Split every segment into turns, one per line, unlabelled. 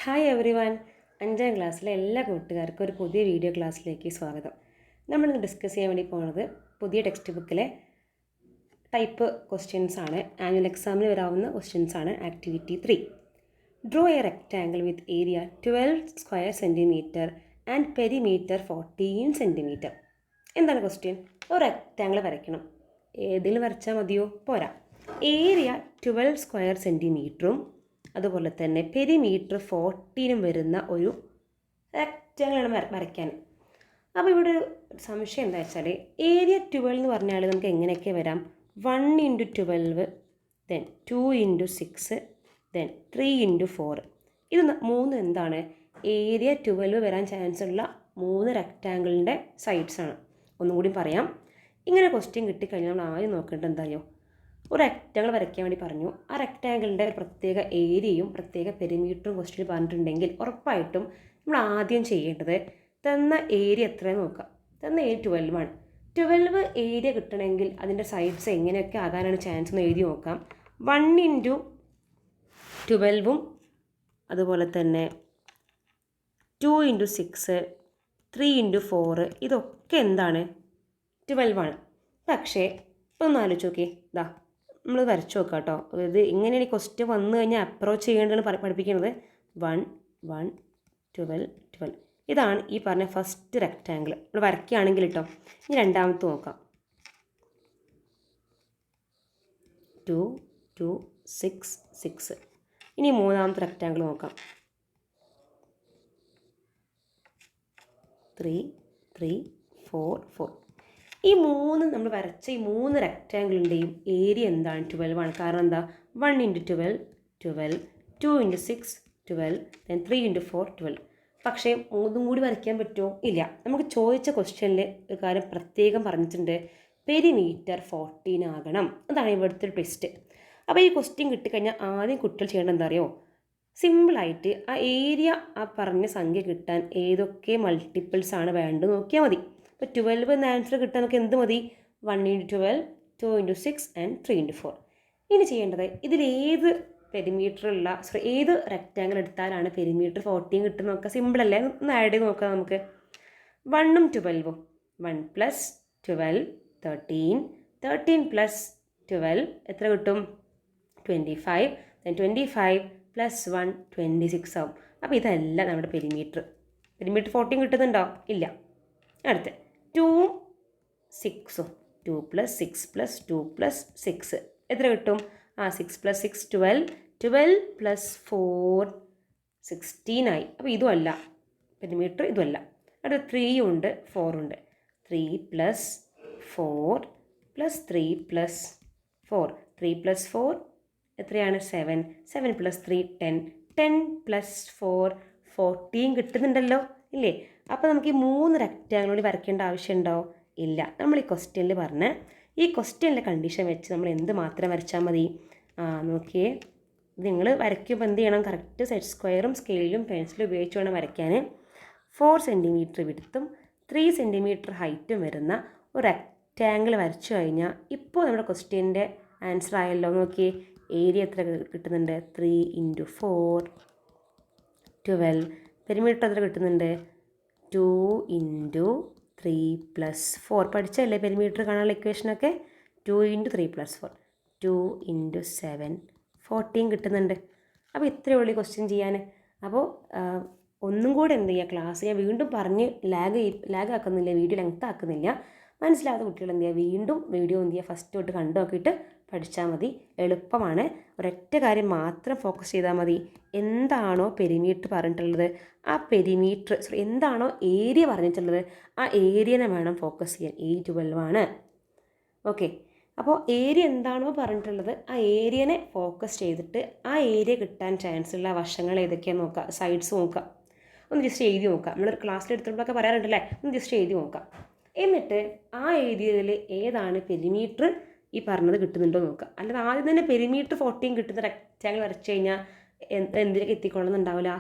Hi every one, 5ാം ക്ലാസ്സിലെ എല്ലാ കൂട്ടുകാർക്കും ഒരു പുതിയ വീഡിയോ ക്ലാസ്സിലേക്ക് സ്വാഗതം. നമ്മളിന്ന് ഡിസ്കസ് ചെയ്യാൻ വേണ്ടി പോകുന്നത് പുതിയ ടെക്സ്റ്റ് ബുക്കിലെ ടൈപ്പ് ക്വസ്റ്റ്യൻസ് ആണ്. ആനുവൽ എക്സാമിന് വരാവുന്ന ക്വസ്റ്റ്യൻസ് ആണ്. Activity 3. Draw A rectangle with area 12 square centimetre and perimeter 14 centimetre. എന്താണ് ക്വസ്റ്റ്യൻ? ഒരു റെക്റ്റാങ്കിൾ വരയ്ക്കണം. ഏതിൽ വരച്ചാൽ മതിയോ? പോരാ. ഏരിയ 12 സ്ക്വയർ സെൻറ്റിമീറ്ററും അതുപോലെ തന്നെ പെരിമീറ്റർ 14 വരുന്ന ഒരു റെക്റ്റാങ്കിളാണ് വരയ്ക്കാൻ. അപ്പോൾ ഇവിടെ ഒരു സംശയം എന്താ വെച്ചാൽ, ഏരിയ 12 എന്ന് പറഞ്ഞാൽ നമുക്ക് എങ്ങനെയൊക്കെ വരാം? 1 × 12, ദെൻ 2 × 6, ദെൻ 3 × 4. ഇത് മൂന്ന് എന്താണ്? ഏരിയ 12 വരാൻ ചാൻസ് ഉള്ള 3 റെക്റ്റാങ്കിളിൻ്റെ സൈഡ്സാണ്. ഒന്നുകൂടി പറയാം. ഇങ്ങനെ ക്വസ്റ്റ്യൻ കിട്ടിക്കഴിഞ്ഞാൽ നമ്മൾ ആദ്യം നോക്കേണ്ടത് എന്തായോ? ഒരു റെക്റ്റാങ്കിൾ വരയ്ക്കാൻ വേണ്ടി പറഞ്ഞു. ആ റെക്റ്റാങ്കിളിൻ്റെ ഒരു പ്രത്യേക ഏരിയയും പ്രത്യേക പെരിമീറ്ററും ക്വസ്റ്റ്യൻ പറഞ്ഞിട്ടുണ്ടെങ്കിൽ ഉറപ്പായിട്ടും നമ്മൾ ആദ്യം ചെയ്യേണ്ടത് തന്ന ഏരിയ എത്രയെന്ന് നോക്കാം. തന്ന ഏരിയ 12 ആണ്. 12 ഏരിയ കിട്ടണമെങ്കിൽ അതിൻ്റെ സൈഡ്സ് എങ്ങനെയൊക്കെ ആകാനാണ് ചാൻസ് എന്ന് എഴുതി നോക്കാം. 1 × 12 അതുപോലെ തന്നെ 2 × 6, 3 × 4 ഇതൊക്കെ എന്താണ്? 12 ആണ്. പക്ഷേ ഇപ്പോൾ ഒന്ന് ആലോചിച്ച് നോക്കിയേ. ഇതാ നമ്മൾ വരച്ച് നോക്കാം കേട്ടോ. ഇത് ഇങ്ങനെയാണ് ഈ ക്വസ്റ്റ്യൻ വന്നു കഴിഞ്ഞാൽ അപ്രോച്ച് ചെയ്യേണ്ടതെന്ന് പഠിപ്പിക്കുന്നത്. 1, 1, 12, 12. ഇതാണ് ഈ പറഞ്ഞ ഫസ്റ്റ് റെക്റ്റാങ്കിൾ. നമ്മൾ വരയ്ക്കുകയാണെങ്കിൽ കേട്ടോ. ഇനി രണ്ടാമത്തെ നോക്കാം. 2, 2, 6, 6. ഇനി മൂന്നാമത്തെ റെക്റ്റാങ്കിൾ നോക്കാം. 3, 3, 4, 4. ഈ നമ്മൾ വരച്ച ഈ 3 റെക്റ്റാങ്കിളിൻ്റെയും ഏരിയ എന്താണ്? 12 ആണ്. കാരണം എന്താ? 1 × 12, 12, 2 × 6, 12, then 3 × 4, 12. പക്ഷേ ഒന്നും കൂടി വരയ്ക്കാൻ പറ്റുമോ? ഇല്ല. നമുക്ക് ചോദിച്ച ക്വസ്റ്റ്യനിൽ ഒരു കാര്യം പ്രത്യേകം പറഞ്ഞിട്ടുണ്ട്. പെരിമീറ്റർ 14 ആകണം. അതാണ് ഇവിടുത്തെ ഒരു ട്വിസ്റ്റ്. അപ്പോൾ ഈ ക്വസ്റ്റ്യൻ കിട്ടിക്കഴിഞ്ഞാൽ ആദ്യം കുട്ടികൾ ചെയ്യേണ്ടത് എന്താ അറിയോ? സിമ്പിളായിട്ട് ആ ഏരിയ, ആ പറഞ്ഞ സംഖ്യ കിട്ടാൻ ഏതൊക്കെ മൾട്ടിപ്പിൾസ് ആണ് വേണ്ടത് നോക്കിയാൽ മതി. ഇപ്പോൾ 12 എന്ന ആൻസർ കിട്ടാൻ നമുക്ക് എന്ത് മതി? 1 × 12, 2 × 6 ആൻഡ് 3 × 4. ഇനി ചെയ്യേണ്ടത് ഇതിലേത് ഏത് റെക്റ്റാങ്കിൾ എടുത്താലാണ് പെരിമീറ്റർ 14 കിട്ടുന്നത് നോക്കുക. സിമ്പിളല്ലേ? ഒന്ന് ആഡ് ചെയ്ത് നോക്കാം നമുക്ക്. 1 ഉം 12ഉം 1 + 12, 13, 13 + 12 എത്ര കിട്ടും? 25, then 25 + 1, 26 ആവും. അപ്പോൾ ഇതല്ല നമ്മുടെ പെരിമീറ്റർ. 14 കിട്ടുന്നുണ്ടോ? ഇല്ല. അടുത്ത് 2 ഉം 6ഉം 2 + 6 + 2 + 6 എത്ര കിട്ടും? 6 + 6 12, 12 + 4 16 ആയി. അപ്പോൾ ഇതും അല്ല പെരിമീറ്റർ, ഇതും അല്ല. അടുത്ത 3 ഉണ്ട് 4 ഉണ്ട്. 3 + 4 + 3 + 4, 3 + 4 എത്രയാണ്? 7, 7 + 3 10, 10 + 4 14 കിട്ടുന്നുണ്ടല്ലോ, ഇല്ലേ? അപ്പോൾ നമുക്ക് ഈ 3 റെക്റ്റാങ്കിൾ വരയ്ക്കേണ്ട ആവശ്യമുണ്ടോ? ഇല്ല. നമ്മൾ ഈ ക്വസ്റ്റ്യനിൽ പറഞ്ഞ് ഈ ക്വസ്റ്റ്യനിലെ കണ്ടീഷൻ വെച്ച് നമ്മൾ എന്ത് മാത്രം വരച്ചാൽ മതി? നോക്കിയേ. നിങ്ങൾ വരയ്ക്കുമ്പോൾ എന്ത് ചെയ്യണം? കറക്റ്റ് സെറ്റ് സ്ക്വയറും സ്കെയിലും പെൻസിലും ഉപയോഗിച്ച് വേണം വരയ്ക്കാൻ. 4 സെൻറ്റിമീറ്റർ വിഡ്ത്തും 3 സെൻറ്റിമീറ്റർ ഹൈറ്റും വരുന്ന ഒരു റെക്റ്റാങ്കിൾ വരച്ചു കഴിഞ്ഞാൽ ഇപ്പോൾ നമ്മുടെ ക്വസ്റ്റ്യൻ്റെ ആൻസർ ആയല്ലോ. നോക്കിയേ, ഏരിയ എത്ര കിട്ടുന്നുണ്ട്? 3 × 4, 12. പെരിമീറ്റർ എത്ര കിട്ടുന്നുണ്ട്? 2 × 3 + 4. പഠിച്ചല്ലേ പെരിമീറ്റർ കാണാനുള്ള ഇക്വേഷനൊക്കെ? 2 × 3 + 4, 2 × 7, 14 കിട്ടുന്നുണ്ട്. അപ്പോൾ ഇത്രയേ ഉള്ളൂ ക്വസ്റ്റ്യൻ ചെയ്യാൻ. അപ്പോൾ ഒന്നും കൂടെ എന്ത് ചെയ്യുക? ക്ലാസ് ഞാൻ വീണ്ടും പറഞ്ഞ് ലാഗ് ആക്കുന്നില്ല, വീഡിയോ ലെങ്ത് ആക്കുന്നില്ല. മനസ്സിലാവാത്ത കുട്ടികൾ എന്ത് ചെയ്യുക? വീണ്ടും വീഡിയോ എന്ത് ചെയ്യുക? ഫസ്റ്റ് തൊട്ട് കണ്ടു നോക്കിയിട്ട് പഠിച്ചാൽ മതി. എളുപ്പമാണ്. ഒരൊറ്റ കാര്യം മാത്രം ഫോക്കസ് ചെയ്താൽ മതി. എന്താണോ പെരിമീറ്റർ പറഞ്ഞിട്ടുള്ളത്, ആ പെരിമീറ്റർ എന്താണോ ഏരിയ പറഞ്ഞിട്ടുള്ളത്, ആ ഏരിയനെ വേണം ഫോക്കസ് ചെയ്യാൻ. ഏരിയ 12 ആണ്. ഓക്കെ. അപ്പോൾ ഏരിയ എന്താണോ പറഞ്ഞിട്ടുള്ളത് ആ ഏരിയനെ ഫോക്കസ് ചെയ്തിട്ട് ആ ഏരിയ കിട്ടാൻ ചാൻസ് ഉള്ള വശങ്ങൾ ഏതൊക്കെയാണെന്ന് നോക്കുക. സൈഡ്സ് നോക്കുക. ഒന്ന് ജസ്റ്റ് എഴുതി നോക്കുക. നമ്മൾ ക്ലാസ്സിൽ എടുത്തപ്പോഴൊക്കെ പറയാറുണ്ടല്ലേ, ഒന്ന് ജസ്റ്റ് എഴുതി നോക്കാം. എന്നിട്ട് ആ ഏരിയയിൽ ഏതാണ് പെരിമീറ്റർ ഈ പറഞ്ഞത് കിട്ടുന്നുണ്ടോ നോക്കുക. അല്ലാതെ ആദ്യം തന്നെ പെരിമീറ്റർ 14 കിട്ടുന്ന റെക്റ്റാങ്കിൾ വരച്ച് കഴിഞ്ഞാൽ എന്തിലേക്ക് എത്തിക്കൊള്ളുന്നുണ്ടാവില്ല?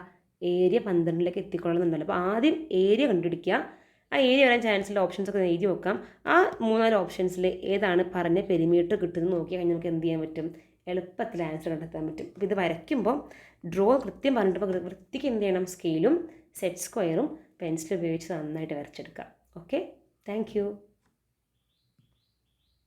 ഏരിയ 12ലേക്ക് എത്തിക്കൊള്ളുന്നുണ്ടല്ലോ. അപ്പോൾ ആദ്യം ഏരിയ കണ്ടുപിടിക്കുക. ആ ഏരിയ വരാൻ ചാൻസുള്ള ഓപ്ഷൻസൊക്കെ എഴുതി നോക്കാം. ആ 3-4 ഓപ്ഷൻസിൽ ഏതാണ് പറഞ്ഞ പെരിമീറ്റർ കിട്ടുന്നത് നോക്കി കഴിഞ്ഞാൽ നമുക്ക് എന്ത് ചെയ്യാൻ പറ്റും? എളുപ്പത്തിൽ ആൻസർ കണ്ടെത്താൻ പറ്റും. അപ്പോൾ ഇത് വരയ്ക്കുമ്പോൾ ഡ്രോ കൃത്യം പറഞ്ഞിട്ട് വൃത്തിക്ക് എന്ത് ചെയ്യണം, സ്കെയിലും സെറ്റ് സ്ക്വയറും പെൻസിൽ ഉപയോഗിച്ച് നന്നായിട്ട് വരച്ചെടുക്കാം. Okay, thank you.